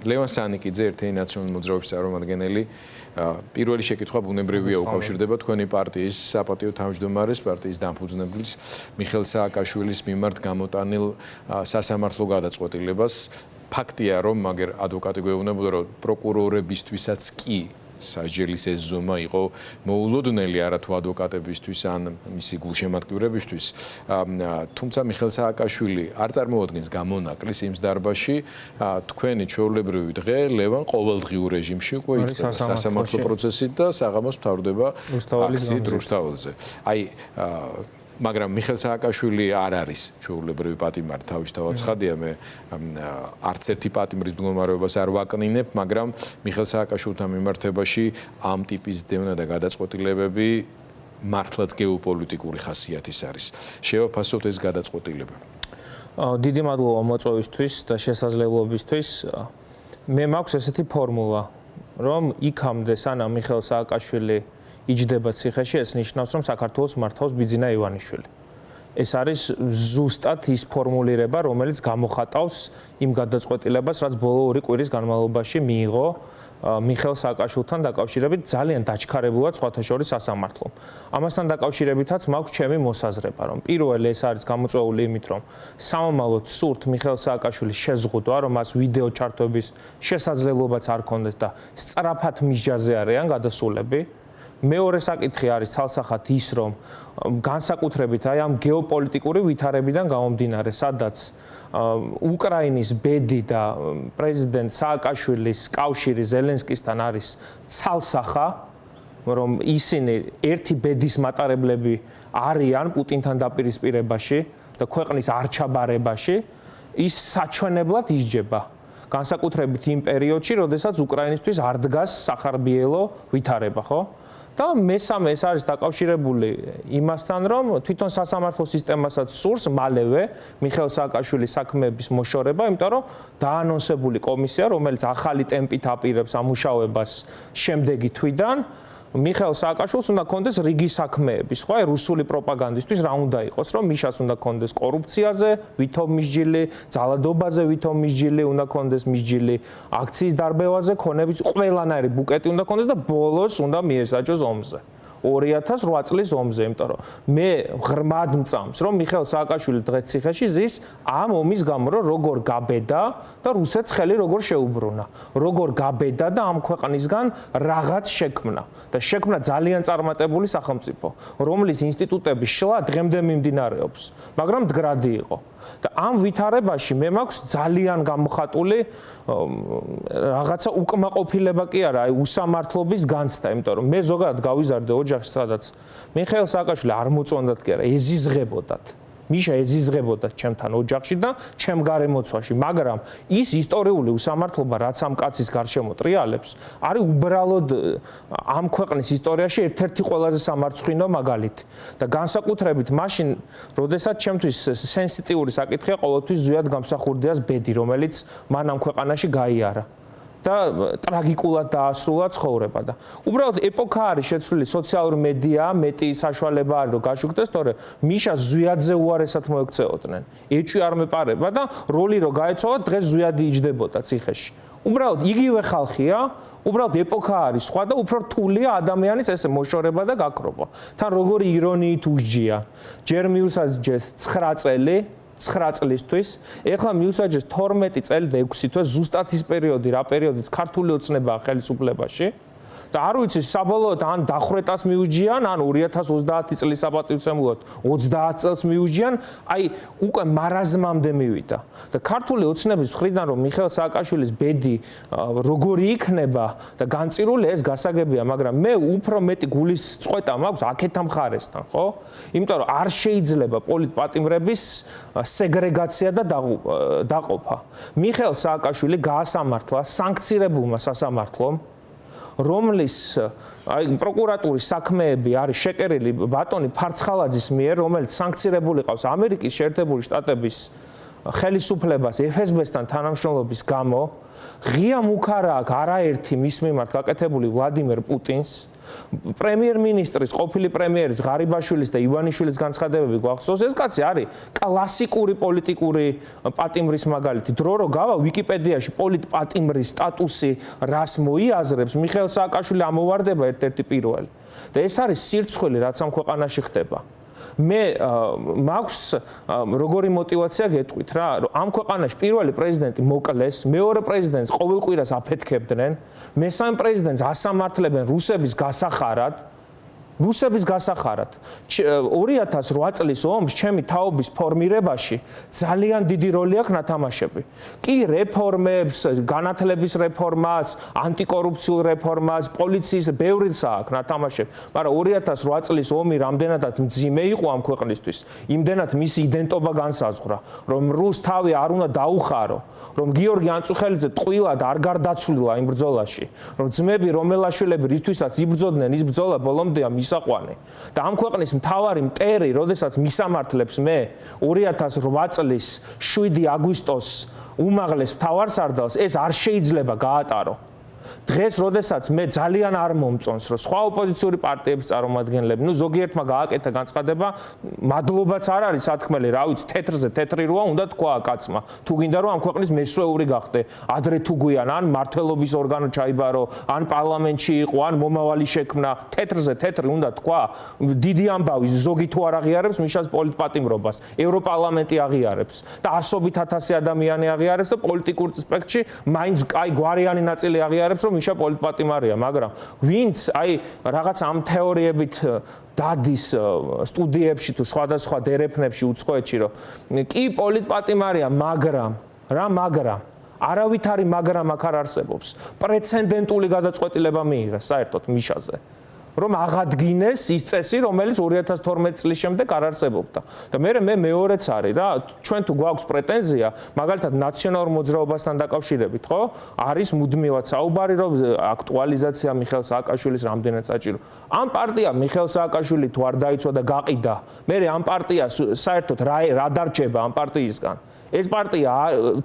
ლევან სანიკიძე ერთ-ერთი ნაციონალური მოძრაობის წარმომადგენელი პირველი შეკითხვა ბუნებრივია უკავშირდება თქვენი პარტიის საპატიო თავმჯდომარის პარტიის დამფუძნებლის მიხეილ სააკაშვილის მიმართ გამოტანილ სასამართლო გადაწყვეტილებას ფაქტია რომ მაგერ ადვოკატი გვეუბნებოდა რომ პროკურორებისთვისაც კი სასჯელის ეს ზომა იყო მოულოდნელი არა თუ ადვოკატებისთვის ან მისი გულშემატკივრებისთვის თუმცა მიხეილ სააკაშვილი არ წარმოადგენს გამონაკლის იმ დარბაზში თქვენი ჩვეულებრივი დღე ლევან ყოველდღიურ რეჟიმში უკვე იწყება სასამართლო პროცესით და საღამოს მთავრდება აქციით რუსთაველზე აი მაგრამ მიხეილ სააკაშვილი არ არის ჩვეულებრივი პატიმარი თავისთავად ცხადია მე არც ერთი პატიმრის მდგომარეობას არ ვაკნინებ მაგრამ მიხეილ სააკაშვილთან მიმართებაში ამ ტიპის დევნა და გადაწყვეტილებები მართლაც გეოპოლიტიკური ხასიათის არის შევაფასოთ ეს გადაწყვეტილება დიდი მადლობა მოწვევისთვის და შესაძლებლობისთვის მე მაქვს ესეთი ფორმულა რომ იქამდე სანამ მიხეილ სააკაშვილი იჯდება ციხეში ეს ნიშნავს რომ საქართველოს მართავს ბიძინა ივანიშვილი. ეს არის ზუსტად ის ფორმულირება რომელიც გამოხატავს იმ გადაწყვეტილებას რაც ბოლო 2 კვირის განმავლობაში მიიღო მიხეილ სააკაშვილთან დაკავშირებით ძალიან დაჩქარებულად სხვათა შორის სასამართლომ. ამასთან დაკავშირებითაც მაქვს ჩემი მოსაზრება რომ პირველი ეს არის გამოწვეული იმით რომ სამომავლოდ სურთ მიხეილ სააკაშვილის შეზღუდვა რომ მას ვიდეო ჩართვების შესაძლებლობაც არ ქონდეს და სწრაფად მისჯაზე არიან გადასულები მეორე საკითხი არის ცალსახად ის რომ განსაკუთრებით აი ამ გეოპოლიტიკური ვითარებიდან გამომდინარე სადაც უკრაინის ბედი და პრეზიდენტ სააკაშვილის კავშირი ზელენსკისთან არის ცალსახა რომ ისინი ერთი ბედის მატარებლები არიან პუტინთან დაპირისპირებაში და ქვეყნის არჩაბარებაში ის საჩვენებლად ისჯება განსაკუთრებით იმ პერიოდში როდესაც უკრაინისთვის არ დგას სახარბიელო ვითარება ხო და მესამე ეს არის დაკავშირებული იმასთან რომ თვითონ სასამართლო სისტემასაც სურს მალევე მიხეილ სააკაშვილის საქმეების მოშორება იმიტომ რომ დაანონსებული კომისია რომელიც ახალი ტემპით აპირებს ამ მუშაობას შემდეგი თვიდან მიხეილ სააკაშვილს უნდა კონდეს რიგი საქმეების ხო აი რუსული პროპაგანდისტვის რა უნდა იყოს რომ მიშას უნდა კონდეს კორუფციაზე ვითომ მისჯილი ძალადობაზე ვითომ მისჯილი უნდა კონდეს მისჯილი აქციის დარბევაზე ქონების ყველანაირი ბუკეტი უნდა კონდეს და ბოლოს უნდა მიესაჯოს ომზე 2008 წლის ომზე იმიტომ რომ მე ღრმად მწამს რომ მიხეილ სააკაშვილი დღეს ციხეში ზის ამ ომის გამო რომ როგორ გაბედა და რუსეთს ხელი როგორ შეუბრუნა როგორ გაბედა და ამ ქვეყნისგან რაღაც შექმნა და შექმნა ძალიან წარმატებული სახელმწიფო რომლის ინსტიტუტების შლა დღემდე მიმდინარეობს მაგრამ მდგრადი იყო და ამ ვითარებაში მე მაქვს ძალიან გამოხატული რაღაცა უკმაყოფილება კი არა აი უსამართლობის განცდა იმიტომ რომ მე ზოგადად გავიზარდე ოჯახში სადაც მიხეილ სააკაშვილი არ მოწონდათ კი არა ეზიზღებოდათ მიშა ეზიზღებოდათ ჩემთან ოჯახში და ჩემ გარემოცვაში მაგრამ ის ისტორიული უსამართლობა რაც ამ კაცის გარშემო ტრიალებს არის უბრალოდ ამ ქვეყნის ისტორიაში ერთ-ერთი ყველაზე სამარცხვინო მაგალითი და განსაკუთრებით მაშინ როდესაც ჩემთვის სენსიტიური საკითხია ყოველთვის ზუსტად გამსახურდიას ბედი რომელიც მან ამ ქვეყანაში გაიარა და ტრაგიკულად დაასრულა ცხოვრება და უბრალოდ ეპოქა არის შეცვლილი სოციალური მედია მეტი საშუალება არის რომ გაშუქდეს თორე მიშა ზვიადზე უარესად მოექცეოდნენ ეჭვი არ მეპარება და როლი რომ გაეცოლა დღეს ზვიადი იჯდებოდა ციხეში უბრალოდ იგივე ხალხია უბრალოდ ეპოქა არის სხვა და უფრო რთულია ადამიანის ესე მოშორება და გაქრობა თან როგორი ირონიით უსჯია ჯერ მიუსაჯეს 9 წელი 9 წლისთვის, ეხლა მიუსაჯეს 12 წელი და 6 თვე ზუსტად ის პერიოდი, რა პერიოდიც ქართული ოცნებაა ხელისუფლებაში. და არ ვიცი საბოლოოდ ან დახვრეტას მიუჯიან, ან 2030 წლის საპატივცემულოდ 30 წელს მიუჯიან, აი უკვე მარაზმამდე მივიდა. და ქართული ოცნების მხრიდან რომ მიხეილ სააკაშვილის ბედი როგორი იქნება და განწირული ეს გასაგებია, მაგრამ მე უფრო მეტი გულის წყვეტა მაქვს აქეთა მხარესთან, ხო? იმიტომ რომ არ შეიძლება პოლიტპატიმრების სეგრეგაცია და დაყოფა. მიხეილ სააკაშვილი გაასამართლა სანქცირებულმა სასამართლომ რომლის აი პროკურატურის საქმეები არის შეკერილი ბატონი ფარცხალაძის მიერ, რომელიც სანქცირებული ყავს ამერიკის შეერთებული შტატების ხელისუფლებას FSB-სთან თანამშრომლობის გამო ღია მუქარა აქვს არაერთი მის მიმართ გაკეთებული ვლადიმერ პუტინს, პრემიერ-მინისტრის, ყოფილი პრემიერის ღარიბაშვილის და ივანიშვილის განცხადებები გვახსოვს. ეს კაცი არის კლასიკური პოლიტიკური პატიმრის მაგალითი. დრო რო გავა ვიკიპედიაში პოლიტპატიმრის სტატუსი რას მოიაზრებს, მიხეილ სააკაშვილი ამოვარდება ერთ-ერთი პირველი. და ეს არის სირცხვილი, რაც ამ ქვეყანაში ხდება. მე მაქვს როგორი мотиваცია გეტყვით რა, რომ ამ ქვეყანაში პირველი პრეზიდენტი მოკლეს, მეორე პრეზიდენტს ყოველ კვირას აფეთქებდნენ, მესამე პრეზიდენტს ასამართლებენ რუსების გასახარად. 2008 წლის ომს ჩემი თაობის ფორმირებაში ძალიან დიდი როლი აქვს ნათამაშები. კი რეფორმებს, განათლების რეფორმას, ანტიკორუფციულ რეფორმას, პოლიციის ბევრიც აქვს ნათამაშები, მაგრამ 2008 წლის ომი რამდენადაც მძიმე იყო ამ ქვეყნისთვის, იმდენად მისი იდენტობა განსაზღვრა, რომ რუს თავი არ უნდა დაუხარო, რომ გიორგი ანწუხელიძე ტყუილად არ გარდაცვლილა იმ ბრძოლაში, რომ ძმები რომელაშვილები რისთვისაც იბრძოდნენ, ის ბრძოლა ბოლომდეა საყვანი. და ამ ქვეყნის მთავარი მტერი, როდესაც მისამართლებს მე 2008 წლის 7 აგვისტოს უმაღლეს მთავარსარდალს, ეს არ შეიძლება გაატარო. დღეს, როდესაც მე ძალიან არ მომწონს, რომ სხვა ოპოზიციური პარტიების წარმომადგენლები, ზოგიერთმა გააკეთა განცხადება, მადლობაც არ არის სათქმელი, რა ვიცი, თეთრზე თეთრი როა უნდა თქვა კაცმა. თუ გინდა რომ ამ ქვეყნის მესვეული გახდე, ადრე თუ გვიან, ან მართლობის ორგანო ჩაიბარო, ან პარლამენტში იყო, ან მომავალი შექმნა, თეთრზე თეთრი უნდა თქვა. დიდი ამბავი ზოგი თუ არ აღიარებს მიშას პოლიტპატიმრობას, ევროპარლამენტი აღიარებს და ასობით ათასი ადამიანი აღიარებს და პოლიტიკურ სპექტრში მაინც კაი გვარიანი ნაწილი აღიარებს, რომ მიშა პოლიტპატიმარია, მაგრამ ვინც აი რაღაც ამ თეორიებით დადის სტუდიებში თუ სხვადასხვა დერეფნებში უცხოეთში, რომ კი პოლიტპატიმარია, მაგრამ არავითარი მაგრამ აქ არ არსებობს. პრეცედენტული გადაწყვეტილება მიიღეს საერთოდ მიშაზე. რომ აღადგინეს ის წესი, რომელიც 2012 წლის შემდეგ არ არსებობდა. და მე მეორეც არის რა, ჩვენ თუ გვაქვს პრეტენზია, მაგალითად ნაციონალურ მოძრაობასთან დაკავშირებით, ხო? არის მუდმივად საუბარი, რომ აქტუალიზაცია მიხეილ სააკაშვილის რამდენად საჭირო. ამ პარტია მიხეილ სააკაშვილი თუ არ დაიცვა და გაყიდა, მე ამ პარტიას საერთოდ რა დარჩება ამ პარტიისგან? ეს პარტია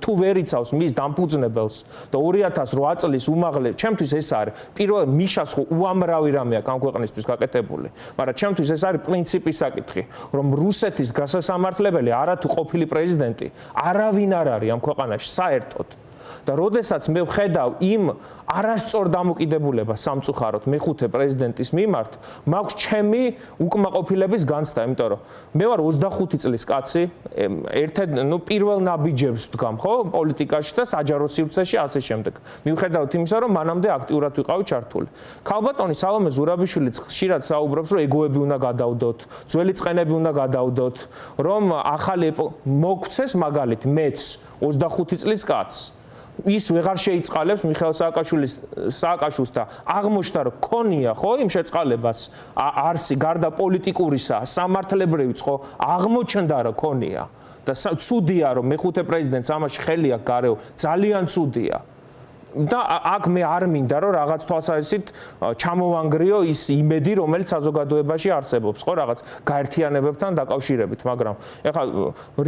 თუ ვერ იცავს მის დამფუძნებელს და 2008 წლის უმაღლეს, ჩემთვის ეს არის პირველ მიშას ხო უამრავი რამე აქვს ამ ქვეყნისთვის გაკეთებული, მაგრამ ჩემთვის ეს არის პრინციპის საკითხი, რომ რუსეთის გასასამართლებელი არათუ ყოფილი პრეზიდენტი არავინ არ არის ამ ქვეყანაში საერთოდ. და როდესაც მე ვხედავ იმ არასწორ დამოკიდებულებას სამწუხაროდ მეხუთე პრეზიდენტის მიმართ, მაქვს ჩემი უკმაყოფილების განცდა, იმიტომ რომ მე ვარ 25 წლის კაცი, ერთ-ერთ პირველ ნაბიჯებს ვდგამ, ხო, პოლიტიკაში და საჯარო სივრცეში ასე შემდეგ. მიუხედავად იმისა, რომ მანამდე აქტიურად ვიყავი ჩართული. ქალბატონი სალომე ზურაბიშვილიც ხშირად საუბრობს, რომ ეგოები უნდა გადავდოთ, ძველი წყენები უნდა გადავდოთ, რომ ახალი მოგცეს მაგალითი მეც 25 წლის კაცს. ის ვეღარ შეიწყალებს მიხეილ სააკაშვილს და აღმოჩნდა რომ ქონია ხო იმ შეწყალებას არსი გარდა პოლიტიკურისა სამართლებრივიც ხო აღმოჩნდა რომ ქონია და ცუდია რომ მეხუთე პრეზიდენტს ამაში ხელი აქვს გარეო ძალიან ცუდია და აქ მე არ მინდა რომ რაღაც თვალსაზრისით ჩამოვანგრიო ის იმედი რომელიც საზოგადოებაში არსებობს ხო რაღაც გაერთიანებებთან დაკავშირებით მაგრამ ეხლა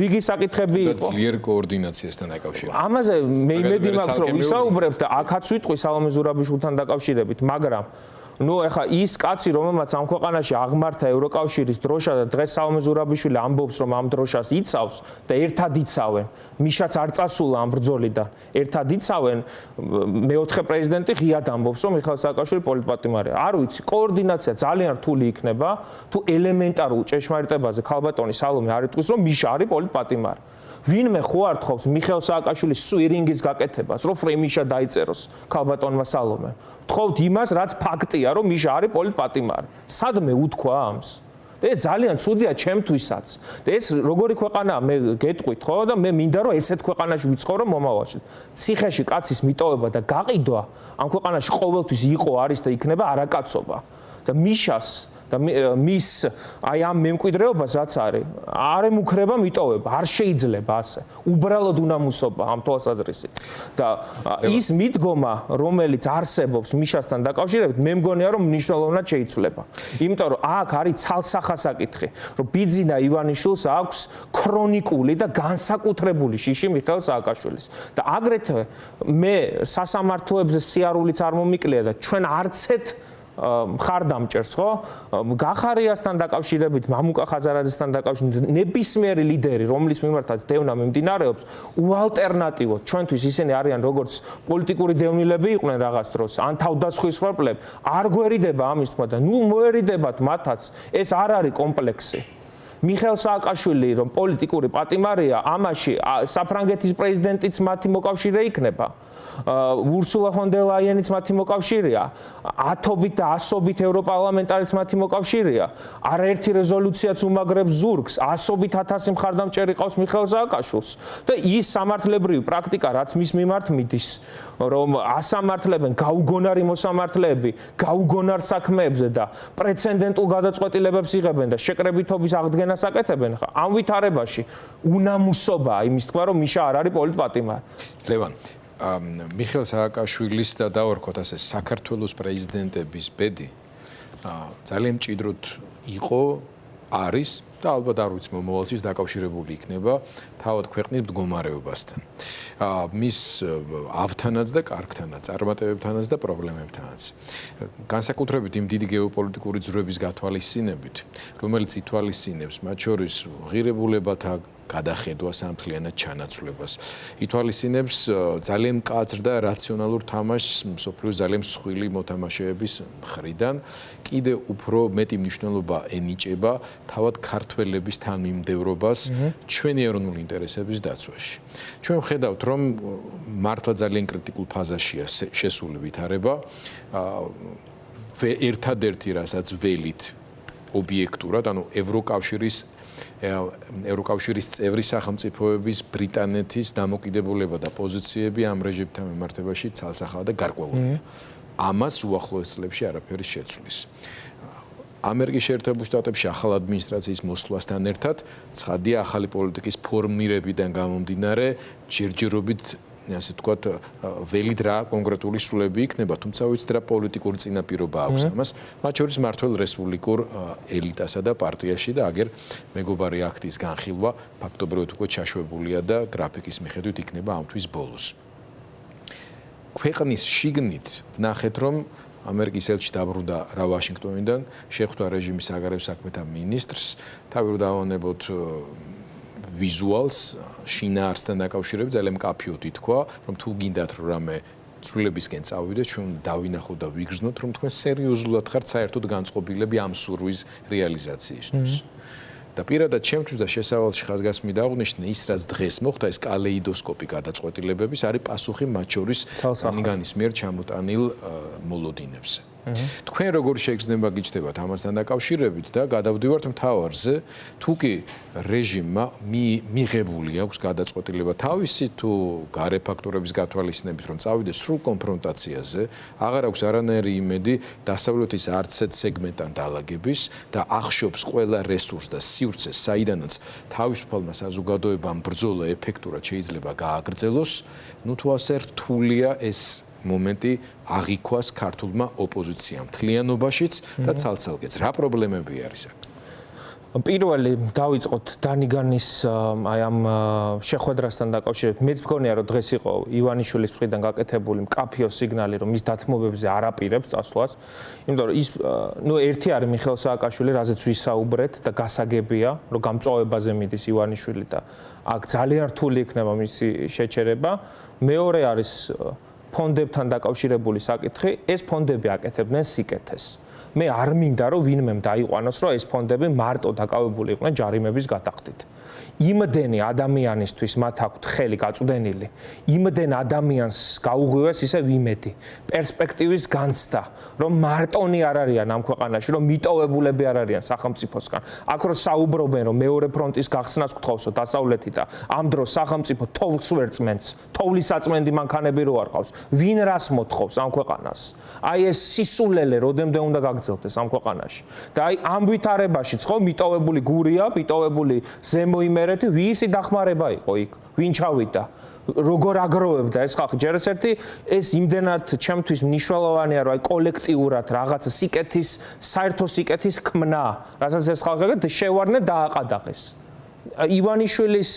რიგი საკითხები იყო ძლიერ კოორდინაციასთან დაკავშირებით ამაზე მე იმედი მაქვს რომ ვისაუბრებთ და აქაც ვიტყვი სალომე ზურაბიშვილთან დაკავშირებით მაგრამ ეხა ის კაცი რომელმაც ამ ქვეყანაში აღმართა ევროკავშირის დროშა და დღეს სალომე ზურაბიშვილი ამბობს რომ ამ დროშას იცავს და ერთად იცავენ მიშაც არ წასულა ამ ბრძოლიდან ერთად იცავენ მეოთხე პრეზიდენტი ღიად ამბობს რომ მიხეილ სააკაშვილი პოლიტპატიმარია არ ვიცი კოორდინაცია ძალიან რთული იქნება თუ ელემენტარულ ჭეშმარიტებაზე ქალბატონი სალომე არ იტყვის რომ მიშა არის პოლიტპატიმარი ვინმე ხო არ თხოვს მიხეილ სააკაშვილის სვირინგის გაკეთებას, რომ ფრემიშა დაიწეროს ქალბატონმა სალომემ. თხოვთ იმას, რაც ფაქტია, რომ მიშა არის პოლიტპატიმარი. სადმე უთქვა ამს? და ეს ძალიან ცუდია ჩემთვისაც. და ეს როგორი ქვეყანაა მე გეტყვით, ხო? და მე მინდა რომ ესეთ ქვეყანაში ვიცხოვრო მომავალში. ციხეში კაცის მიტოვება და გაყიდვა ამ ქვეყანაში ყოველთვის იყო, არის და იქნება არაკაცობა. და მიშას და მის აი ამ მემკვიდრეობას რაც არის, არ ემუქრება მიტოვება, არ შეიძლება ასე. უბრალოდ უნამუსობა ამ თვალსაზრისით. და ის მიდგომა, რომელიც არსებობს მიშასთან დაკავშირებით, მე მგონია რომ მნიშვნელოვნად შეიცვლება. იმიტომ რომ აქ არის ცალსახასაკითხი, რომ ბიძინა ივანიშვილს აქვს ქრონიკული და განსაკუთრებული შიში მიხეილ სააკაშვილის. და აგრეთვე მე სასამართლოებზე სიარულიც არ მომიკლია და ჩვენ არცეთ მხარდამჭერს, ხო? გახარიასთან დაკავშირებით, მამუკა ხაზარაძესთან დაკავშირებით, ნებისმიერი ლიდერი, რომლის მიმართაც დევნა მიმდინარეობს, უალტერნატივოდ ჩვენთვის ისინი არიან როგორც პოლიტიკური დევნილები იყვნენ რაღაც დროს, ან თავდასხმის ხმლები, არ გვერიდება ამის თქმა და ნუ მოერიდებათ მათაც, ეს არ არის კომპლექსი. მიხეილ სააკაშვილი რომ პოლიტიკური პატიმარია, ამაში საფრანგეთის პრეზიდენტიც მათი მოკავშირე იქნება. Ursula von der Leyenიც მათი მოკავშირეა, ათობით და ასობით ევროპარლამენტარიც მათი მოკავშირეა. არაერთი რეზოლუციაც უმაგრებს ზურგს, ასობით ათასი მხარდამჭერი ყავს მიხეილ სააკაშვილს და ის სამართლებრივი პრაქტიკა, რაც მის მიმართ მიდის, რომ ასამართლებენ გაუგონარი მოსამართლეები, გაუგონარ საქმეებზე და პრეცედენტულ გადაწყვეტილებებს იღებენ და შეკრებითობის აღდგენას აკეთებენ, ხა ამ ვითარებაში უნამუსობაა იმის თქვა, რომ მიშა არ არის პოლიტპატიმარი. ლევან მიხეილ სააკაშვილის და დავარქვათ ასე საქართველოს პრეზიდენტების ბედი ძალიან მჭიდროდ იყო, არის და ალბათ არ ვიცი მომავალშიც დაკავშირებული იქნება თავად ქვეყნის მდგომარეობასთან. მის ავთანაც და კარგთანაც, წარმატებებთანაც და პრობლემებთანაც. განსაკუთრებით იმ დიდი გეოპოლიტიკური ძვრების გათვალისწინებით, რომელიც ითვალისწინებს მათ შორის ღირებულებათა გადახედვა სამთლიანად ჩანაცვლებას. ითვალისწინებს ძალიან მკაცრ და რაციონალურ თამაშს მსოფლიოს ძალიან მსხვილი მოთამაშეების მხრიდან, კიდე უფრო მეტი მნიშვნელობა ენიჭება თავად ქართველების თანმიმდევრობას ჩვენი ეროვნული ინტერესების დაცვაში. ჩვენ ვხედავთ, რომ მართლა ძალიან კრიტიკულ ფაზაშია შესული ვითარება. ერთადერთი რასაც ველით ობიექტურად, ანუ ევროკავშირის წევრი სახელმწიფოების ბრიტანეთის დამოკიდებულება და პოზიციები ამ რეჟიმთან მიმართებაში ცალსახაა და გარკვეულია. ამას უახლოეს წლებში არაფერი შეცვლის. ამერიკის შეერთებულ შტატებში ახალ ადმინისტრაციის მოსვლასთან ერთად ცხადია ახალი პოლიტიკის ფორმირებიდან გამომდინარე ჯერჯერობით ასე ვთქვათ, ველით რა კონკრეტული სულები იქნება, თუმცა ვიცით რა პოლიტიკური წინაპირობა აქვს ამას, მათ შორის მართველ რესპუბლიკურ ელიტასა და პარტიაში და აგერ მეგობარი აქტის განხილვა ფაქტობრივად უკვე ჩაშვებულია და გრაფიკის მიხედვით იქნება ამ თვის ბოლოს. ქვეყნის შიგნით ვნახეთ, რომ ამერიკის ელჩი დაბრუნდა რა ვაშინგტონიდან, შეხვდა რეჟიმის საგარეო საქმეთა მინისტრს, თავი რომ დავანებოთ ვიზუალს შინაარსთან დაკავშირებით ძალიან მკაფიოდ ითქვა, რომ თუ გინდათ რომ რამე ცვლილებისკენ წავიდეთ, ჩვენ დავინახოთ და ვიგრძნოთ, რომ თქვენ სერიოზულად ხართ საერთოდ განწყობილები ამ სურვილის რეალიზაციისთვის. და პირადად ჩემთვის და შესავალში ხაზგასმით დაღვნიშნე ის, რაც დღეს მოხდა, ეს კალეიდოსკოპი გადაწყვეტილებების არის პასუხი მათ შორის ნიგანის მიერ ჩამოტანილ მოლოდინებზე. თქვენ როგორ შეგრძნება გიჩნდებათ ამასთან დაკავშირებით და გადავდივართ მთავარზე, თუ კი რეჟიმმა მიღებული აქვს გადაწყვეტილება თავისი თუ გარე ფაქტორების გათვალისწინებით, რომ წავიდეს სრულ კონფრონტაციაზე, აღარ აქვს არანაირი იმედი დასავლეთის არცეთ სეგმენტთან დალაგების და ახშობს ყველა რესურსს და სივრცეს, საიდანაც თავისუფალმა საზოგადოებამ ბრძოლა ეფექტურად შეიძლება გააგრძელოს, ნუ თუ ასე რთულია ეს მომენტი აღიქვას ქართულმა ოპოზიციამ მთლიანობაშიც და ცალ-ცალკეც. რა პრობლემები არის აქ? პირველი დავიწყოთ დანიგანის აი ამ შეხვედრასთან დაკავშირებით. მეც მგონია, რომ დღეს იყო ივანიშვილის მხრიდან გაკეთებული მკაფიო სიგნალი, რომ ის დათმობებზე არ აპირებს წასვლას. იმიტომ რომ ის ერთი არის მიხეილ სააკაშვილი, რაზეც ვისაუბრეთ და გასაგებია, რომ გამწვავებაზე მიდის ივანიშვილი და აქ ძალიან რთული იქნება მისი შეჩერება. მეორე არის ფონდებთან დაკავშირებული საკითხი, ეს ფონდები აკეთებდნენ სიკეთეს. მე არ მინდა რომ ვინმემ დაიყვანოს, რომ ეს ფონდები მარტო დაკავებული იყვნენ ჯარიმების გადახდით. იმდენი ადამიანისთვის მათ აქვთ ხელი გაწვდენილი, იმდენ ადამიანს გაუღვივეს ისევ იმედი, პერსპექტივის განცდა, რომ მარტონი არ არიან ამ ქვეყანაში, რომ მიტოვებულები არ არიან სახელმწიფოსგან. აქ რო საუბრობენ, რომ მეორე ფრონტის გახსნას გთხოვსო დასავლეთი და ამ დროს სახელმწიფო თოვლს ვერ წმენს, თოვლის აწმენდი მანქანები რო არ ყავს. ვინ რას მოთხოვს ამ ქვეყანას? აი ეს სისულელე როდემდე უნდა გაგრძელდეს ამ ქვეყანაში. და აი ამ ვითარებაშიც ხო მიტოვებული გურია, მიტოვებული ზემო იმერეთი, ვისი დახმარება იყო იქ? ვინ ჩავიდა? როგორ აგროვებდა ეს ხალხი? ჯერ ეს იმდენად ჩემთვის მნიშვნელოვანია, რომ აი კოლექტიურად რაღაც სიკეთის, საერთო სიკეთის ქმნა, რასაც ეს ხალხი შევარდნენ და აყადაღეს. ივანიშვილის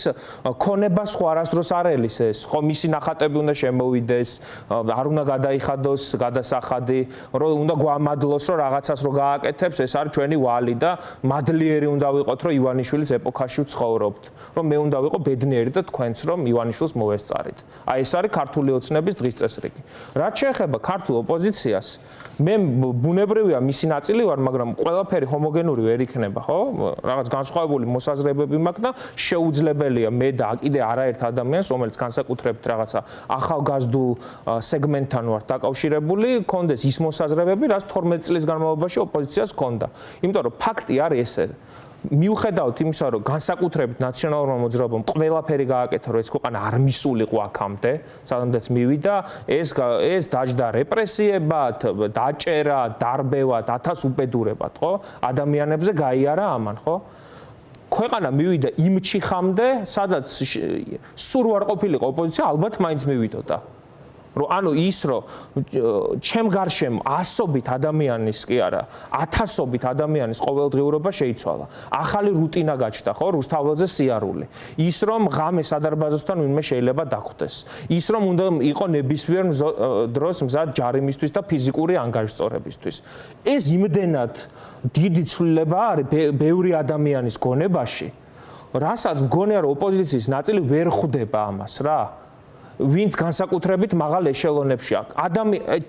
ქონება სხვა არასდროს არ ელის ეს, ხო მისი ნახატები უნდა შემოვიდეს, არ უნდა გადაიხადოს გადასახადი, რომ უნდა გვამადლოს, რომ რაღაცას რო გააკეთებს, ეს არის ჩვენი ვალი და მადლიერი უნდა ვიყოთ, რომ ივანიშვილის ეპოქაში ვცხოვრობთ, რომ მე უნდა ვიყო ბედნიერი და თქვენც რომ ივანიშვილს მოვესწარით. აი ეს არის ქართული ოცნების დღის წესრიგი. რაც შეეხება ქართულ ოპოზიციას, მე ბუნებრივია მისი ნაწილი ვარ, მაგრამ ყველაფერი ჰომოგენური ვერ იქნება, ხო? რაღაც განსხვავებული მოსაზრებები მაქვს და შეუძლებელია მე და კიდე არაერთ ადამიანს, რომელიც განსაკუთრებით რაღაცა ახალგაზრდულ სეგმენტთან ვარ დაკავშირებული, კონდეს ის მოსაზრებები, რაც 12 წლის განმავლობაში ოპოზიციას ჰქონდა. იმიტომ რომ ფაქტი არის ესე, მიუხედავად იმისა, რომ განსაკუთრებით ნაციონალურმა მოძრაობამ ყველაფერი გააკეთა, რომ ეს ქვეყანა არ მისულიყო აქამდე, სადამდეც მივიდა, ეს დაჯდა რეპრესიებად, დაჭერა, დარბევად, 1000 უბედურებად, ხო? ადამიანებზე გაიარა ამან, ხო? ქვეყანა მივიდა იმ ჩიხამდე, სადაც სულ არ ყოფილიყო ოპოზიცია, ალბათ მაინც მივიდოდა. რომ ანუ ის რომ ჩემ გარშემო ასობით ადამიანის კი არა, 1000ობით ადამიანის ყოველდღიურობა შეიცვალა. ახალი რუტინა გაჩნდა, ხო, რუსთაველზე სიარული. ის რომ ღამე სადარბაზოსთან ვინმე შეიძლება დახვდეს. ის რომ უნდა იყო ნებისმიერ დროს მზად ჯარიმისთვის და ფიზიკური ანგარიშწორებისთვის. ეს იმდენად დიდი ცვლილება არის ბევრი ადამიანის გონებაში, რასაც მგონია რომ ოპოზიციის ნაწილი ვერ ხვდება ამას რა. ვინც განსაკუთრებით მაღალ ეშელონებში აქვს.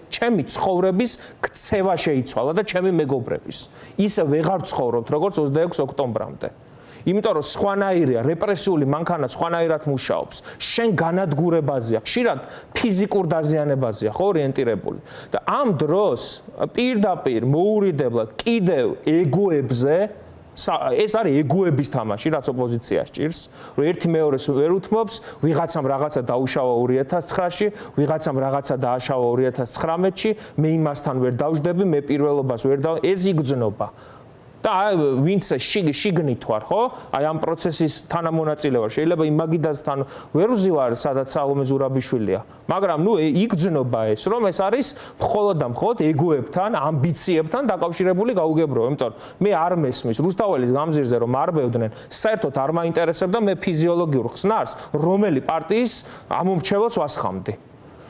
ჩემი ცხოვრების ქცევა შეიცვალა და ჩემი მეგობრების. ისე ვეღარ ვცხოვრობთ როგორც 26 ოქტომბრამდე. იმიტომ რომ სხვანაირია, რეპრესიული მანქანა სხვანაირად მუშაობს. შენ განადგურებაზეა, ხშირად ფიზიკურ დაზიანებაზეა, ხო, ორიენტირებული. და ამ დროს პირდაპირ მოურიდებლად კიდევ ეგოებზე ეს არის ეგოების თამაში, რაც ოპოზიციას ჭირს, რომ ერთი მეორეს ვერ უთმობს, ვიღაცამ რაღაცა დაუშავა 2009-ში, ვიღაცამ რაღაცა დააშავა 2019-ში, მე იმასთან ვერ დავждები, მე პირველობას ვერ ეს იგრძნობა. და ვინც შიგნით ვარ, ხო? აი ამ პროცესის თანამონაწილე ვარ. შეიძლება იმ მაგიდასთან ვერ ვზივარ, სადაც სალომე ზურაბიშვილია. მაგრამ ნუ იგრძნობა ეს, რომ ეს არის მხოლოდ და მხოლოდ ეგოებთან, ამბიციებთან დაკავშირებული გაუგებრობა. იმიტომ რომ მე არ მესმის რუსთაველის გამზირზე რომ არბევდნენ, საერთოდ არ მაინტერესებდა მე ფიზიოლოგიურ ხსნარს, რომელი პარტიის ამომრჩეველს ვასხამდი.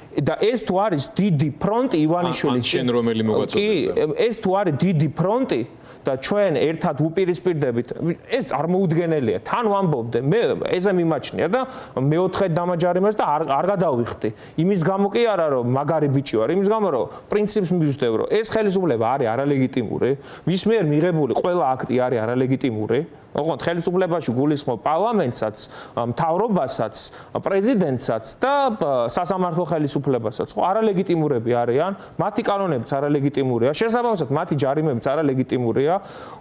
და ეს თუ არის დიდი ფრონტი ივანიშვილის შენ რომელი მოგაწოდებდა? ეს თუ არის დიდი ფრონტი და ჩვენ ერთად უპირისპირდებით, ეს არ მოუდგენელია. თან ვამბობდე, მე ეზე მიმაჩნია და მეოთხე დამაჯარიმეს და არ გადავიხდი. იმის გამო კი არა რომ მაგარი ბიჭი ვარ, იმის გამო რომ პრინციპს მივსდევ, რომ ეს ხელისუფლება არის არალეგიტიმური, ვის მიერ მიღებული ყველა აქტი არის არალეგიტიმური. ოღონდ ხელისუფლებაში გულისხმობ პარლამენტსაც, მთავრობასაც, პრეზიდენტსაც და სასამართლო ხელისუფლებასაც. ხო, არალეგიტიმურები არიან, მათი კანონებიც არალეგიტიმურია, შესაბამისად მათი ჯარიმებიც არალეგიტიმურია.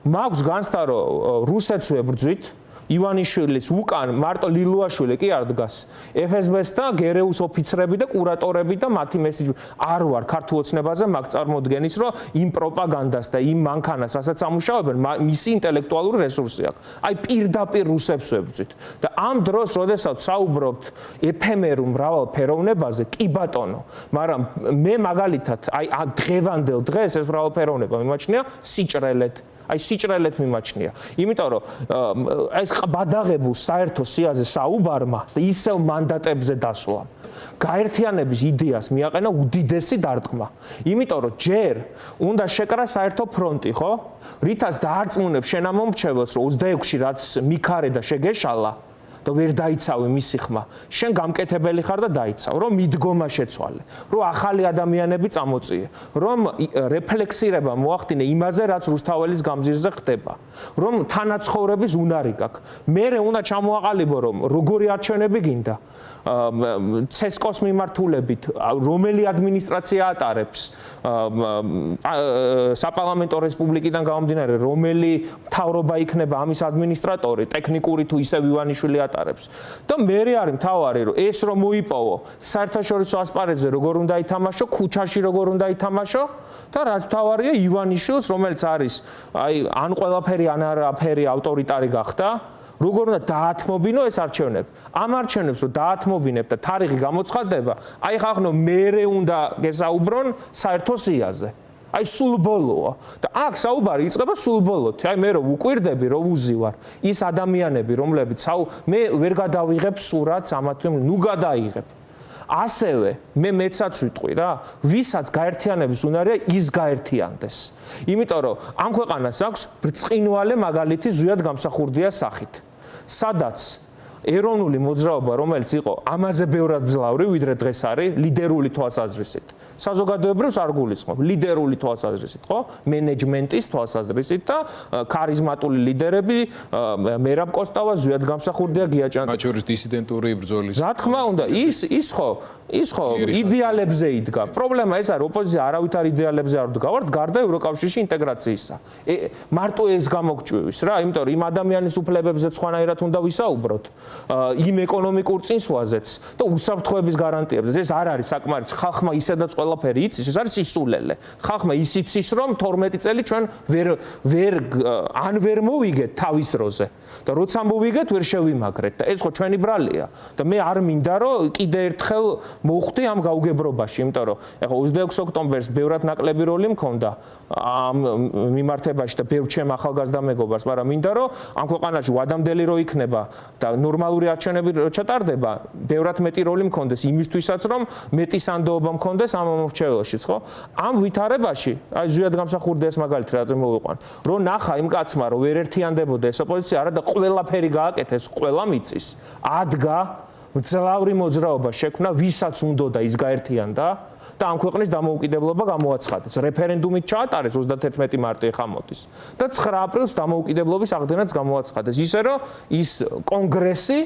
მაქვს განცდა, რომ რუსეთს ვებრძვით. ივანიშვილის უკან მარტო ლილუაშვილი კი არ დგას. FSB-ს და გერეუს ოფიცრები და კურატორები და მათი მესიჯი არ ვარ ქართულ ოცნებაზე მაგ წარმოდგენის, რომ იმ პროპაგანდას და იმ მანქანას, რასაც ამუშავებენ, მისი ინტელექტუალური რესურსი აქვს. აი პირდაპირ რუსებს ვებრძვით. და ამ დროს, როდესაც საუბრობთ ეფემერულ მრავალფეროვნებაზე, კი ბატონო, მაგრამ მე მაგალითად, აი დღევანდელ დღეს ეს მრავალფეროვნება მიმაჩნია სიჭრელეთ. აი სიჭრელეთ მიმაჩნია. იმიტომ რომ ეს ბადაღებულ საერთო სიაზე საუბარმა და ისევ მანდატებზე დასვლა. გაერთიანების იდეას მიაყენა უდიდესი დარტყმა. იმიტომ რომ ჯერ უნდა შეკრა საერთო ფრონტი, ხო? რითაც დაარწმუნებს შენ ამ მომრჩეველს, რომ 26-ში რაც მიქარე და შეგეშალა და ვერ დაიცავი მისი ხმა, შენ გამკეთებელი ხარ და დაიცავ, რომ მიდგომა შეცვალე, რომ ახალი ადამიანები წამოწიე, რომ რეფლექსირება მოახდინე იმაზე, რაც რუსთაველის გამზირზე ხდება, რომ თანაცხოვრების უნარი გაქვს. მერე უნდა ჩამოაყალიბო, რომ როგორი არჩევნები გინდა, ცესკოს მიმართულებით, რომელი ადმინისტრაცია ატარებს, საპარლამენტო რესპუბლიკიდან გამომდინარე, რომელი მთავრობა იქნება ამის ადმინისტრატორი, ტექნიკური თუ ისევ ივანიშვილი ატარებს. და მერე არის მთავარი, რომ ეს რომ მოიპოვო, საერთაშორისო ასპარეზზე როგორ უნდა ითამაშო, ქუჩაში როგორ უნდა ითამაშო და რაც მთავარია ივანიშვილს, რომელიც არის ან ყველაფერი ან არაფერი ავტორიტარი გახდა, როგორ უნდა დაათმობინო ეს არჩევნები. ამ არჩევნებს რომ დაათმობინებ და თარიღი გამოცხადდება, აი ხახნო მერე უნდა გესაუბრონ საერთო სიაზე. აი სულ ბოლოა და აქ საუბარი იწყება სულ ბოლოთ. აი მე რომ უკვირდები, რომ უზივარ, ის ადამიანები, რომლებიც მე ვერ გადავიღებ სურათს ამათი, ნუ გადაიღებ. ასევე მეცაც ვიტყვი რა, ვისაც გაერთიანების უნარია, ის გაერთიანდეს. იმიტომ რომ ამ ქვეყანას აქვს ბრწყინვალე მაგალითი ზუსტად გამსახურდია სახით. სადაც ეროვნული მოძრაობა, რომელიც იყო ამაზე ბევრად ძლავრი, ვიდრე დღეს არის, ლიდერული თვალსაზრისით. საზოგადოებრივს არ გულისხმობ, ლიდერული თვალსაზრისით, ხო? მენეჯმენტის თვალსაზრისით და ქარიზმატული ლიდერები, მერაბ კოსტავა, ზუსტად გამსახურდია, გია ჭანტა. მათ შორის დისიდენტური ბრძოლის. რა თქმა უნდა, ის ხო იდეალებზე იდგა. პრობლემა ეს არის, ოპოზიცია არავითარ იდეალებზე არ ვდგავართ, გარდა ევროკავშირში ინტეგრაციისა. მარტო ეს გამოგჭვივის რა, იმიტომ რომ იმ ადამიანის უფლებებზე სხვანაირად უნდა ვისაუბროთ. იმ ეკონომიკურ წინსვლაზეც და უსაფრთხოების გარანტიებზეც. ეს არ არის საკმარისი. ხალხმა ისედაც ყველაფერი იცის, ეს არის სისულელე. ხალხმა ის იცის, რომ 12 წელი ჩვენ ვერ მოვიგეთ თავის დროზე და როცა მოვიგეთ, ვერ შევიმაგრეთ და ეს ხო ჩვენი ბრალია და მე არ მინდა რომ კიდე ერთხელ მოვხვდი ამ გაუგებრობაში, იმიტომ რომ ეხლა 26 ოქტომბერს ბევრად ნაკლები როლი მქონდა ამ მიმართებაში და ბევრ ჩემ ახალგაზრდა მეგობარს, მაგრამ მინდა რომ ამ ქვეყანაში ვადამდელი რო იქნება და ნორმალური არჩევნები რო ჩატარდება, ბევრად მეტი როლი მქონდეს იმისთვისაც, რომ მეტი სანდოობა მქონდეს ამ მომრჩეველშიც, ხო? ამ ვითარებაში, აი ზუსტად გამსახურდა ეს მაგალითი, რაც მოვიყვან, რომ ნახა იმ კაცმა, რომ ვერ ერთიანდებოდა ეს ოპოზიცია, არა და ყველაფერი გააკეთეს, ყველა მიწის. ადგა მძლავრი მოძრაობა შექმნა, ვისაც უნდოდა ის გაერთიანდა და ამ ქვეყნის დამოუკიდებლობა გამოაცხადეს. რეფერენდუმით ჩაატარეს 31 მარტი ხა მოდის და 9 აპრილს დამოუკიდებლობის აღდგენაც გამოაცხადეს. ისე რომ ის კონგრესი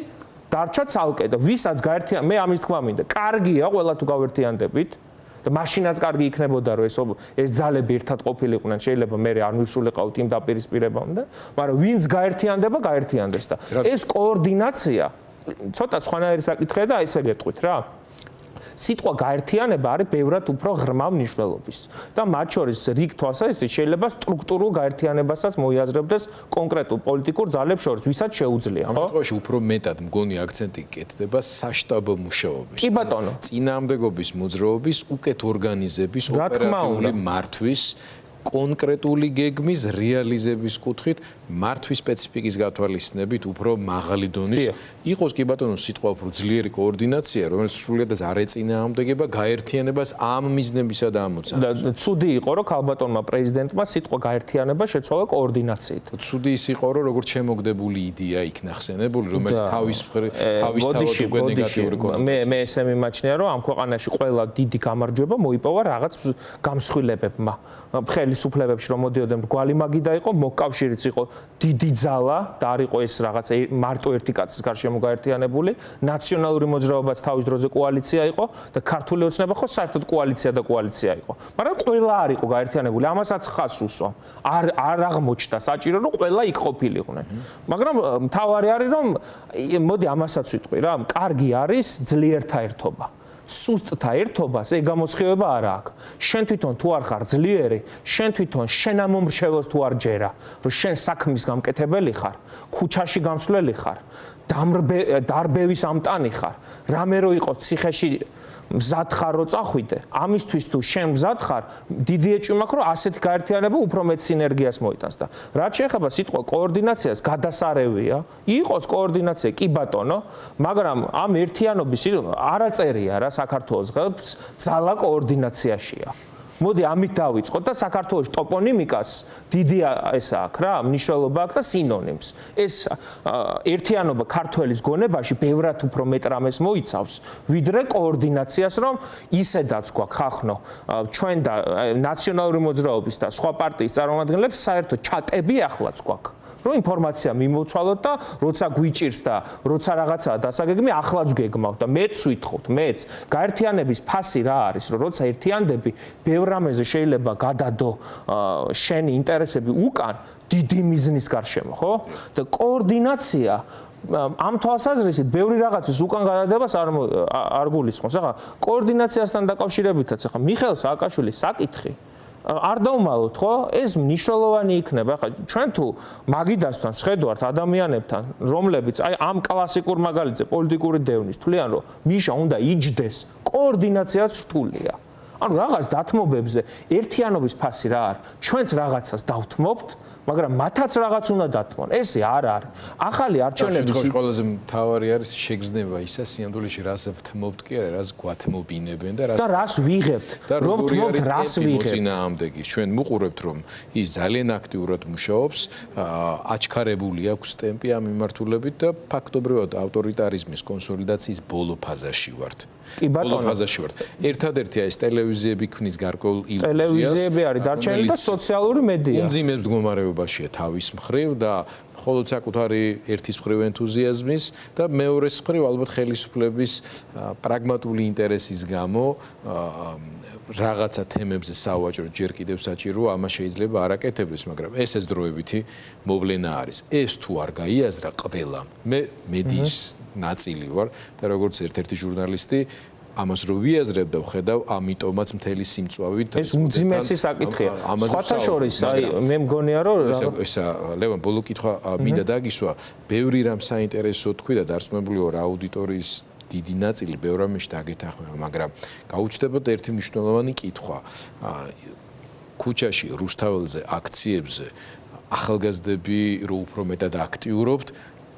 დარჩა ცალკე და ვისაც გაერთიანდა, მე ამის თქმა მინდა, კარგია ყველა თუ გავერთიანდებით და მაშინაც კარგი იქნებოდა რომ ეს ძალები ერთად ყოფილიყვნენ, შეიძლება მე არ მივსულიყავთ იმ დაპირისპირებამდე, მაგრამ ვინც გაერთიანდება, გაერთიანდეს და ეს კოორდინაცია ცოტა სხვანაირი საკითხია და ესე გეტყვით რა. სიტყვა გაერთიანება არის ბევრად უფრო ღრმა მნიშვნელობის და მათ შორის რიგ თვალსაზრისით შეიძლება სტრუქტურულ გაერთიანებასაც მოიაზრებდეს კონკრეტულ პოლიტიკურ ძალებს შორის, ვისაც შეუძლია, ხო? ამ შემთხვევაში უფრო მეტად მგონი აქცენტი კეთდება საშტაბო მუშაობის. კი ბატონო. წინააღმდეგობის მოძრაობის უკეთ ორგანიზების, ოპერატიული მართვის, კონკრეტული გეგმის რეალიზების კუთხით, მართვის სპეციფიკის გათვალისწინებით უფრო მაღალი დონის იყოს კი ბატონო სიტყვა უფრო ძლიერი კოორდინაცია, რომელიც სრულიად არ ეწინააღმდეგება გაერთიანებას ამ მიზნებისა და ამოცანებს. და ცუდი იყო, რომ ქალბატონმა პრეზიდენტმა სიტყვა გაერთიანება შეცვალა კოორდინაციით. ცუდი ის იყო, რომ როგორც შემოგდებული იდეა იქნა ხსენებული, რომელიც თავისთავად უკვე ნეგატიური კონოტაცია. მე ესე მიმაჩნია, რომ ამ ქვეყანაში ყველა დიდი გამარჯვება მოიპოვა რაღაც გამსხვილებებმა. ხელისუფლებებში რომ მოდიოდნენ მრგვალი მაგიდა იყო, მოკავშირიც იყო დიდი ძალა და არ იყო ეს რაღაც მარტო ერთი კაცის გარშემო გაერთიანებული, ნაციონალური მოძრაობაც თავის დროზე კოალიცია იყო და ქართული ოცნება ხო საერთოდ კოალიცია და კოალიცია იყო. მაგრამ ყველა არ იყო გაერთიანებული, ამასაც ხაზს უსვამ. არ აღმოჩნდა საჭირო რომ ყველა იქ ყოფილიყვნენ. მაგრამ მთავარი არის რომ მოდი ამასაც ვიტყვი რა, კარგი არის ძლიერთა ერთობა. სუსტთა ერთობას ეგ გამოსხივება არ აქვს. შენ თვითონ თუ არ ხარ ძლიერი, შენ თვითონ შენ ამომრჩეველს თუ არ ჯერა, რომ შენ საქმის გამკეთებელი ხარ, ქუჩაში გამსვლელი ხარ, დარბევის ამტანი ხარ, რამე რო იყო ციხეში მზად ხარ რო წახვიდე, ამისთვის თუ შენ მზად ხარ, დიდი ეჭვი მაქვს რომ ასეთი გაერთიანება უფრო მეტ სინერგიას მოიტანს და რაც შეეხება სიტყვა კოორდინაციას, გადასარევია, იყოს კოორდინაცია კი ბატონო, მაგრამ ამ ერთიანობის არ აწერია რა საქართველოს ღებს ძალა კოორდინაციაშია. მოდი ამით დავიწყოთ და საქართველოს ტოპონიმიკას დიდი ესა აქვს რა, მნიშვნელობა აქვს და სინონიმს. ეს ერთიანობა ქართველის გონებაში ბევრად უფრო მეტ რამეს მოიცავს, ვიდრე კოორდინაციას, რომ ისედაც გვაქვს ხახნო ჩვენ და ნაციონალური მოძრაობის და სხვა პარტიის წარმომადგენლებს საერთოდ ჩატები ახლაც გვაქვს. რომ ინფორმაცია მიმოვცვალოთ და როცა გვიჭირს და როცა რაღაცაა დასაგეგმი, ახლაც გეგმავთ და მეც ვითხოვთ, მეც. გაერთიანების ფასი რა არის, რომ როცა ერთიანდები, ბევრ რამეზე შეიძლება გადადო შენი ინტერესები უკან დიდი მიზნის გარშემო, ხო? და კოორდინაცია ამ თვალსაზრისით ბევრი რაღაცის უკან გადადებას არ გულისხმობს. ახლა კოორდინაციასთან დაკავშირებითაც ახლა მიხეილ სააკაშვილის საკითხი არ დავუმალოთ, ხო? ეს მნიშვნელოვანი იქნება. ახლა ჩვენ თუ მაგიდასთან შედვართ ადამიანებთან, რომლებიც აი ამ კლასიკურ მაგალითზე პოლიტიკური დევნის თვლიან, რომ მიშა უნდა იჯდეს, კოორდინაციაც რთულია. ანუ რაღაც დათმობებზე ერთიანობის ფასი რა არის? ჩვენც რაღაცას დავთმობთ, მაგრამ მათაც რაღაც უნდა დათმონ. ესე არ არის. ახალი არჩევნების ყველაზე მთავარი არის შეგრძნება ისა სინამდვილეში რას ვთმობთ კი არა, რას გვათმობინებენ და რას ვიღებთ. რომ ვთმობთ რას ვიღებთ. წინააღმდეგის ჩვენ მუყურებთ რომ ის ძალიან აქტიურად მუშაობს, აჩქარებული აქვს ტემპი ამ მიმართულებით და ფაქტობრივად ავტორიტარიზმის კონსოლიდაციის ბოლო ფაზაში ვართ. კი ბატონო, ბოლო ფაზაში ვართ. ერთადერთი ეს ტელევიზიები ქმნის გარკვეულ ილუზიას. ტელევიზიები არის დარჩენილი და სოციალური მედია. უმძიმეს მდგომარეობაშია თავის მხრივ და მხოლოდ საკუთარი ერთის მხრივ ენთუზიაზმის და მეორეს მხრივ ალბათ ხელისუფლების პრაგმატული ინტერესის გამო რაღაცა თემებზე სავაჭრო ჯერ კიდევ საჭიროა, ამას შეიძლება არ აკეთებდეს, მაგრამ ეს დროებითი მოვლენა არის. ეს თუ არ გაიაზრა ყველამ, მე მედიის ნაწილი ვარ და როგორც ერთ-ერთი ჟურნალისტი ამას რო ვიაზრებ და ვხედავ, ამიტომაც მთელი სიმწვავით ეს უმძიმესი საკითხია. სხვათა შორის, აი მე მგონია რომ ესა ლევან ბოლო კითხვა მინდა დაგისვა, ბევრი რამ საინტერესო თქვი და დარწმუნებული ვარ აუდიტორიის დიდი ნაწილი ბევრ რამეში დაგეთანხმება, მაგრამ გაუჩნდებოდა ერთი მნიშვნელოვანი კითხვა. ქუჩაში, რუსთაველზე, აქციებზე ახალგაზრდები რო უფრო მეტად აქტიურობთ,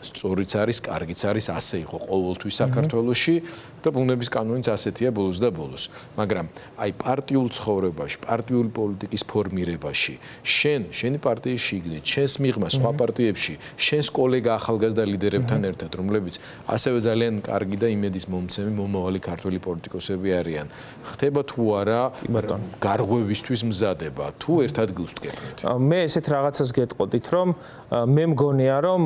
სწორიც არის, კარგიც არის, ასე იყო ყოველთვის საქართველოში და ბუნების კანონიც ასეთია ბოლოს და ბოლოს. მაგრამ აი პარტიულ ცხოვრებაში, პარტიული პოლიტიკის ფორმირებაში, შენი პარტიის შიგნით, შენს მიღმა სხვა პარტიებში, შენს კოლეგა ახალგაზრდა ლიდერებთან ერთად, რომლებიც ასევე ძალიან კარგი და იმედის მომცემი მომავალი ქართველი პოლიტიკოსები არიან. ხდება თუ არა გარღვევისთვის მზადება, თუ ერთ ადგილს ვდგებთ? მე ესეთ რაღაცას გეტყოდით, რომ მე მგონია, რომ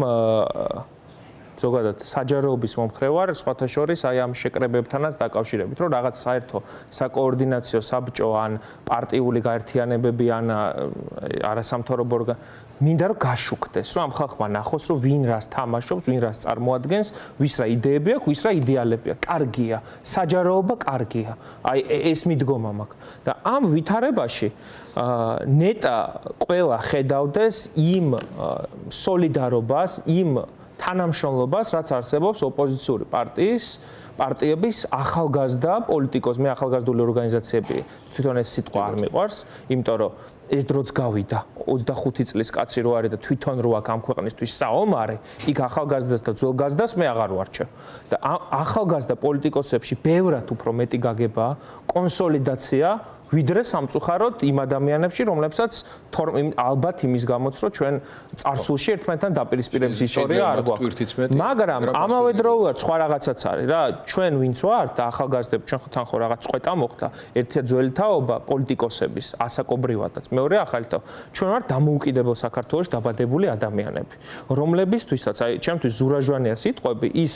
ზოგადად საჯაროობის მომხრე ვარ, სხვათა შორის აი ამ შეკრებებთანაც დაკავშირებით, რომ რაღაც საერთო საკოორდინაციო საბჭო ან პარტიული გაერთიანებები ან არასამთავრობო ორგანო მინდა რომ გაშუქდეს, რომ ამ ხალხმა ნახოს, რომ ვინ რას თამაშობს, ვინ რას წარმოადგენს, ვის რა იდეები აქვს, ვის რა იდეალებია. კარგია, საჯაროობა კარგია. აი ეს მიდგომა მაქვს. და ამ ვითარებაში ნეტა ყველა ხედავდეს იმ სოლიდარობას, იმ თანამშრომლობას, რაც არსებობს ოპოზიციური პარტიების ახალგაზრდა პოლიტიკოს, მე ახალგაზრდული ორგანიზაციები თვითონ ეს სიტყვა არ მიყვარს, იმიტომ რომ ეს დროც გავიდა 25 წლის კაცი რო არის და თვითონ რო აქ ამ ქვეყნისთვის საომარი, იქ ახალგაზრდას და ძველგაზრდას მე აღარ ვარჩევ. და ახალგაზრდა პოლიტიკოსებში ბევრად უფრო მეტი გაგებაა კონსოლიდაცია ვიდრე სამწუხაროდ იმ ადამიანებში, რომლებსაც ალბათ იმის გამოც, რომ ჩვენ წარსულში ერთმანეთთან დაპირისპირების ისტორია არ გვაქვს. მაგრამ ამავე დროულად სხვა რაღაცაც არის რა, ჩვენ ვინც ვართ და ახალგაზრდები ჩვენთან ხო რაღაც წყვეტა მოხდა, ერთია ძველი თაობა პოლიტიკოსების, ასაკობრივადაც, მეორე ახალი თაობა. ჩვენ ვართ დამოუკიდებელ საქართველოში დაბადებული ადამიანები, რომლებისთვისაც აი ჩემთვის ზურაჟვანია სიტყვები, ის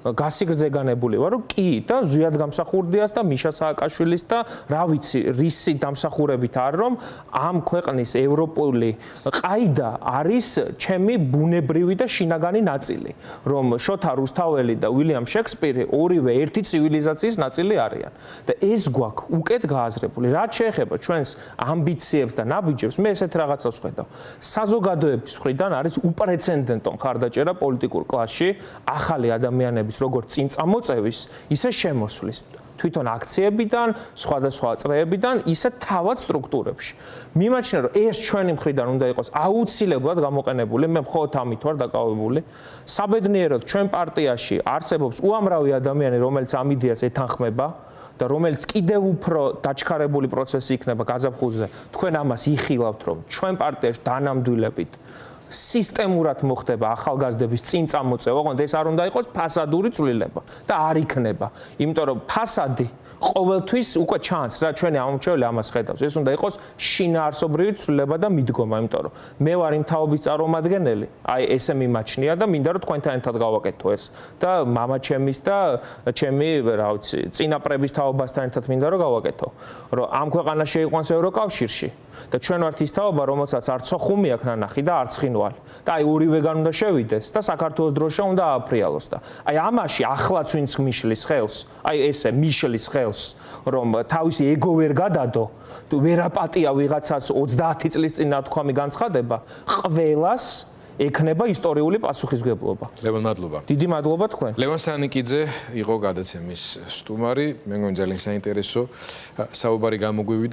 გასიგრძეგანებული ვარ, რომ კი და ზვიად გამსახურდიას და მიშა სააკაშვილის და რა ვიცი რისი დამსახურებით არ რომ ამ ქვეყნის ევროპული ყაიდა არის ჩემი ბუნებრივი და შინაგანი ნაწილი, რომ შოთა რუსთაველი და უილიამ შექსპირი ორივე ერთი ცივილიზაციის ნაწილი არიან. და ეს გვაქვს უკეთ გააზრებული. რაც შეეხება ჩვენს ამბიციებს და ნაბიჯებს, მე ესეთ რაღაცას ვხედავ. საზოგადოების მხრიდან არის უპრეცედენტო მხარდაჭერა პოლიტიკურ კლასში ახალი ადამიანების როგორც წინ წამოწევის, ისე შემოსვლის. თვითონ აქციებიდან, სხვადასხვა წრეებიდან, ისე თავად სტრუქტურებში. მიმაჩნია, რომ ეს ჩვენი მხრიდან უნდა იყოს აუცილებლად გამოყენებული, მე მხოლოდ ამით ვარ დაკავებული. საბედნიეროდ ჩვენ პარტიაში არსებობს უამრავი ადამიანი, რომელიც ამ იდეას ეთანხმება და და რომელიც კიდევ უფრო დაჩქარებული პროცესი იქნება გაზაფხულზე, თქვენ ამას იხილავთ, რომ ჩვენ პარტიაში დანამდვილებით სისტემურად მოხდება ახალგაზრდების წინ წამოწევა, ოღონდ ეს არ უნდა იყოს ფასადური ცვლილება და არ იქნება, იმიტომ რომ ფასადი ყოველთვის უკვე ჩანს რა ჩვენი ამომრჩეველი ამას ხედავს. ეს უნდა იყოს შინაარსობრივი ცვლილება და მიდგომა, იმიტომ რომ მე ვარ იმ თაობის წარმომადგენელი, აი ესე მიმაჩნია და მინდა რომ თქვენთან ერთად გავაკეთო ეს და მამაჩემის და ჩემი რა ვიცი წინაპრების თაობასთან ერთად მინდა რომ გავაკეთო. რომ ამ ქვეყანას შეიყვანს ევროკავშირში და ჩვენ ვართ ის თაობა, რომელსაც არც ხუმი აქვს ნანახი და არც ცხინვალი. და აი ორივეგან უნდა შევიდეს და საქართველოს დროშა უნდა ააფრიალოს და აი ამაში ახლაც ვინც მიშლის ხელს, აი ესე მიშლის ხელს რომ თავისი ეგო ვერ გადადო, თუ ვერ აპატია ვიღაცას 30 წლის წინ ნათქვამი განცხადება, ყველას ექნება ისტორიული პასუხისმგებლობა. ლევან, მადლობა. დიდი მადლობა თქვენ. ლევან სანიკიძე იყო გადაცემის სტუმარი, მე მგონი ძალიან საინტერესო საუბარი გამოგვივიდა.